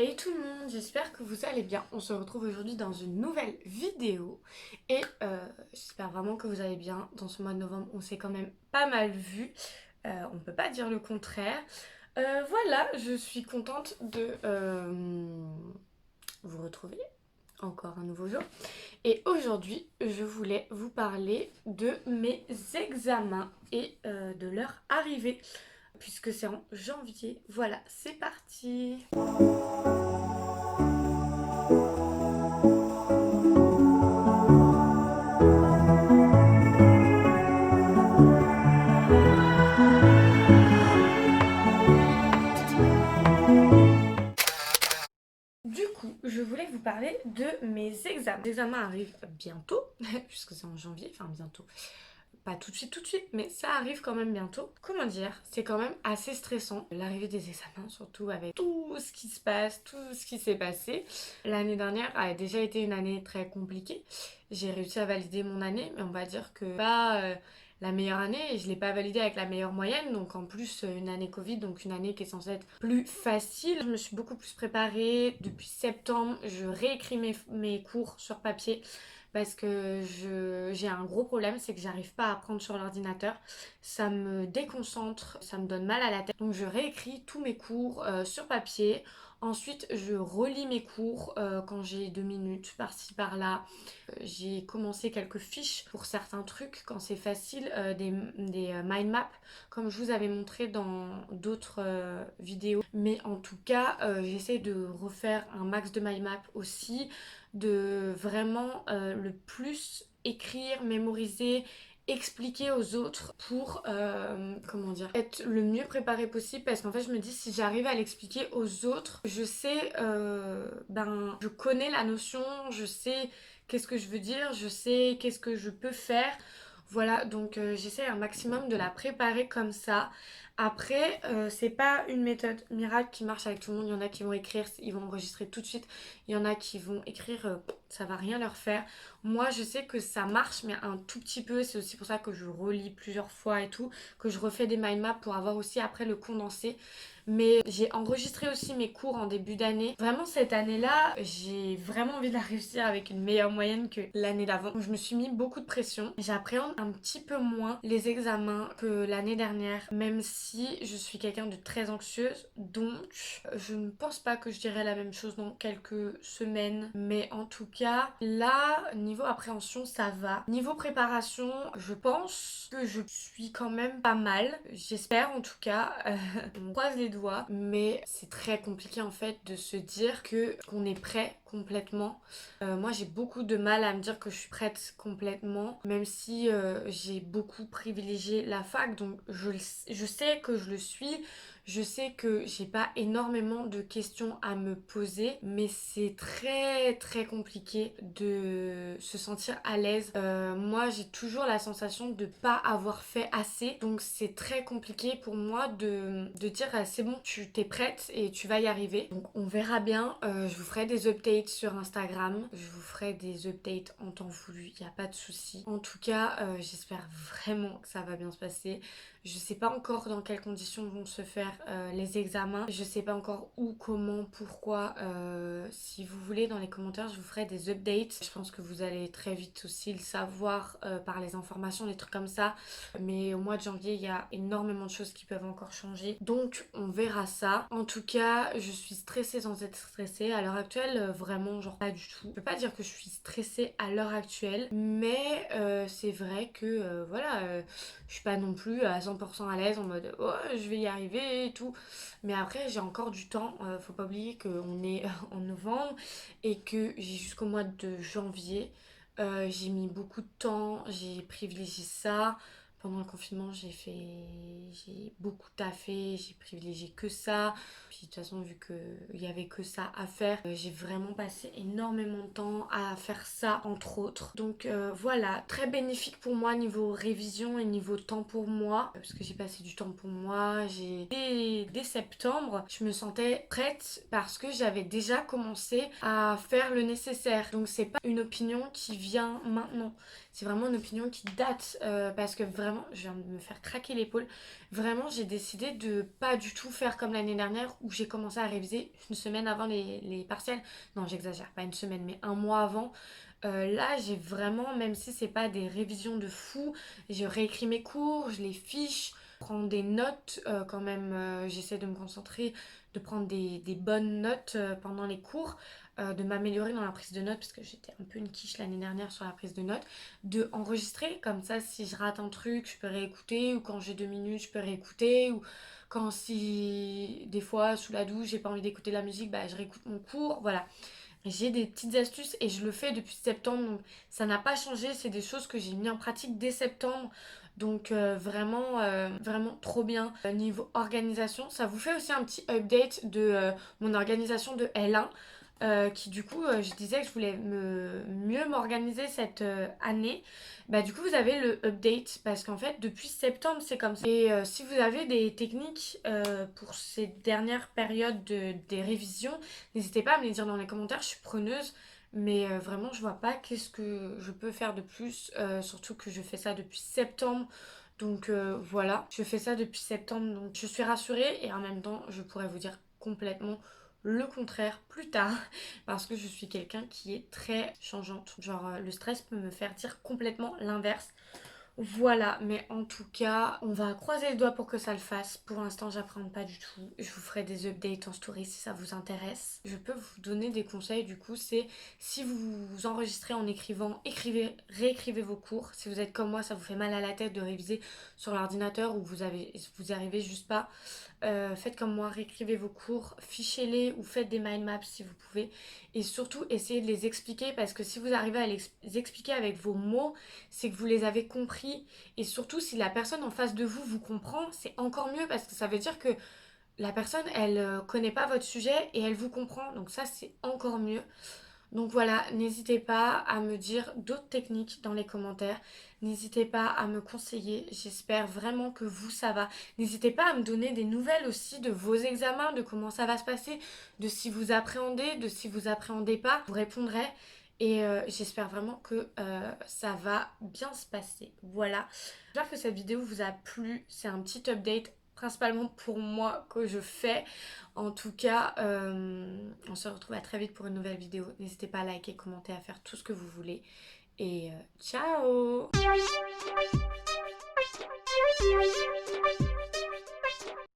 Hey tout le monde, j'espère que vous allez bien. On se retrouve aujourd'hui dans une nouvelle vidéo et j'espère vraiment que vous allez bien. Dans ce mois de novembre, on s'est quand même pas mal vu. On ne peut pas dire le contraire. Voilà, je suis contente de vous retrouver encore un nouveau jour. Et aujourd'hui, je voulais vous parler de mes examens et de leur arrivée, puisque c'est en janvier. Voilà, c'est parti. Du coup, je voulais vous parler de mes examens. Les examens arrivent bientôt, puisque c'est en janvier, enfin bientôt. Pas tout de suite, mais ça arrive quand même bientôt. Comment dire, c'est quand même assez stressant, l'arrivée des examens, surtout avec tout ce qui se passe, tout ce qui s'est passé. L'année dernière a déjà été une année très compliquée. J'ai réussi à valider mon année, mais on va dire que pas la meilleure année et je l'ai pas validée avec la meilleure moyenne. Donc en plus, une année Covid, donc une année qui est censée être plus facile. Je me suis beaucoup plus préparée. Depuis septembre, je réécris mes cours sur papier parce que j'ai un gros problème, c'est que j'arrive pas à apprendre sur l'ordinateur. Ça me déconcentre, ça me donne mal à la tête. Donc je réécris tous mes cours sur papier. Ensuite, je relis mes cours quand j'ai 2 minutes par-ci par-là. J'ai commencé quelques fiches pour certains trucs quand c'est facile, des mind maps comme je vous avais montré dans d'autres vidéos. Mais en tout cas, j'essaie de refaire un max de mind maps aussi, de vraiment le plus écrire, mémoriser, expliquer aux autres pour, comment dire, être le mieux préparé possible parce qu'en fait je me dis si j'arrive à l'expliquer aux autres, je sais, je connais la notion, je sais qu'est-ce que je veux dire, je sais qu'est-ce que je peux faire. Voilà, donc j'essaie un maximum de la préparer comme ça. Après, c'est pas une méthode miracle qui marche avec tout le monde. Il y en a qui vont écrire, ils vont enregistrer tout de suite. Il y en a qui vont écrire, ça va rien leur faire. Moi, je sais que ça marche, mais un tout petit peu. C'est aussi pour ça que je relis plusieurs fois et tout, que je refais des mind maps pour avoir aussi après le condensé. Mais j'ai enregistré aussi mes cours en début d'année. Vraiment, cette année-là, j'ai vraiment envie de la réussir avec une meilleure moyenne que l'année d'avant. Donc, je me suis mis beaucoup de pression. J'appréhende un petit peu moins les examens que l'année dernière, même si je suis quelqu'un de très anxieuse. Donc, je ne pense pas que je dirais la même chose dans quelques semaines. Mais en tout cas, là, niveau appréhension, ça va. Niveau préparation, je pense que je suis quand même pas mal. J'espère en tout cas. On croise les doigts, mais c'est très compliqué en fait de se dire que qu'on est prêt complètement. Moi j'ai beaucoup de mal à me dire que je suis prête complètement, même si j'ai beaucoup privilégié la fac, donc je sais que je le suis. Je sais que j'ai pas énormément de questions à me poser, mais c'est très très compliqué de se sentir à l'aise. Moi j'ai toujours la sensation de pas avoir fait assez, donc c'est très compliqué pour moi de dire c'est bon, tu t'es prête et tu vas y arriver. Donc on verra bien. Je vous ferai des updates sur Instagram, je vous ferai des updates en temps voulu, il n'y a pas de souci. En tout cas, j'espère vraiment que ça va bien se passer. Je sais pas encore dans quelles conditions vont se faire les examens. Je sais pas encore où, comment, pourquoi. Si vous voulez, dans les commentaires, je vous ferai des updates. Je pense que vous allez très vite aussi le savoir par les informations, des trucs comme ça. Mais au mois de janvier, il y a énormément de choses qui peuvent encore changer. Donc, on verra ça. En tout cas, je suis stressée sans être stressée. À l'heure actuelle, vraiment, genre pas du tout. Je peux pas dire que je suis stressée à l'heure actuelle, mais c'est vrai que, voilà, je suis pas non plus à 100% à l'aise en mode oh je vais y arriver et tout. Mais après j'ai encore du temps, faut pas oublier qu'on est en novembre et que j'ai jusqu'au mois de janvier. J'ai mis beaucoup de temps, j'ai privilégié ça. Pendant le confinement, j'ai beaucoup taffé, j'ai privilégié que ça. Puis de toute façon, vu qu'il y avait que ça à faire, j'ai vraiment passé énormément de temps à faire ça, entre autres. Donc voilà, très bénéfique pour moi niveau révision et niveau temps pour moi, parce que j'ai passé du temps pour moi. Dès septembre, je me sentais prête parce que j'avais déjà commencé à faire le nécessaire. Donc c'est pas une opinion qui vient maintenant. C'est vraiment une opinion qui date parce que vraiment vraiment, je viens de me faire craquer l'épaule. Vraiment, j'ai décidé de pas du tout faire comme l'année dernière où j'ai commencé à réviser une semaine avant les partiels. Non, j'exagère, pas une semaine, mais un mois avant. Là, j'ai vraiment, même si c'est pas des révisions de fou, je réécris mes cours, je les fiche, prends des notes quand même, j'essaie de me concentrer, de prendre des bonnes notes pendant les cours, de m'améliorer dans la prise de notes parce que j'étais un peu une quiche l'année dernière sur la prise de notes, de enregistrer comme ça si je rate un truc, je peux réécouter ou quand j'ai 2 minutes, je peux réécouter ou quand si des fois sous la douche j'ai pas envie d'écouter la musique, bah je réécoute mon cours, voilà. J'ai des petites astuces et je le fais depuis septembre, donc ça n'a pas changé. C'est des choses que j'ai mis en pratique dès septembre. Donc vraiment trop bien. Niveau organisation, ça vous fait aussi un petit update de mon organisation de L1. Qui du coup, je disais que je voulais mieux m'organiser cette année. Bah du coup, vous avez le update parce qu'en fait, depuis septembre, c'est comme ça. Et si vous avez des techniques pour ces dernières périodes des révisions, n'hésitez pas à me les dire dans les commentaires, je suis preneuse. Mais vraiment, je vois pas qu'est-ce que je peux faire de plus. Surtout que je fais ça depuis septembre. Donc voilà, je fais ça depuis septembre. Donc je suis rassurée et en même temps, je pourrais vous dire complètement le contraire plus tard. Parce que je suis quelqu'un qui est très changeante. Genre, le stress peut me faire dire complètement l'inverse. Voilà, mais en tout cas, on va croiser les doigts pour que ça le fasse. Pour l'instant, j'apprends pas du tout. Je vous ferai des updates en story si ça vous intéresse. Je peux vous donner des conseils du coup, c'est si vous vous enregistrez en écrivant, écrivez, réécrivez vos cours. Si vous êtes comme moi, ça vous fait mal à la tête de réviser sur l'ordinateur ou vous arrivez juste pas. Faites comme moi, réécrivez vos cours, fichez-les ou faites des mind maps si vous pouvez. Et surtout, essayez de les expliquer parce que si vous arrivez à les expliquer avec vos mots, c'est que vous les avez compris. Et surtout, si la personne en face de vous vous comprend, c'est encore mieux parce que ça veut dire que la personne, elle connaît pas votre sujet et elle vous comprend. Donc ça, c'est encore mieux. Donc voilà, n'hésitez pas à me dire d'autres techniques dans les commentaires. N'hésitez pas à me conseiller. J'espère vraiment que vous, ça va. N'hésitez pas à me donner des nouvelles aussi de vos examens, de comment ça va se passer, de si vous appréhendez, de si vous appréhendez pas. Je vous répondrai. Et j'espère vraiment que ça va bien se passer. Voilà. J'espère que cette vidéo vous a plu. C'est un petit update principalement pour moi que je fais. En tout cas, on se retrouve à très vite pour une nouvelle vidéo. N'hésitez pas à liker, commenter, à faire tout ce que vous voulez. Et ciao!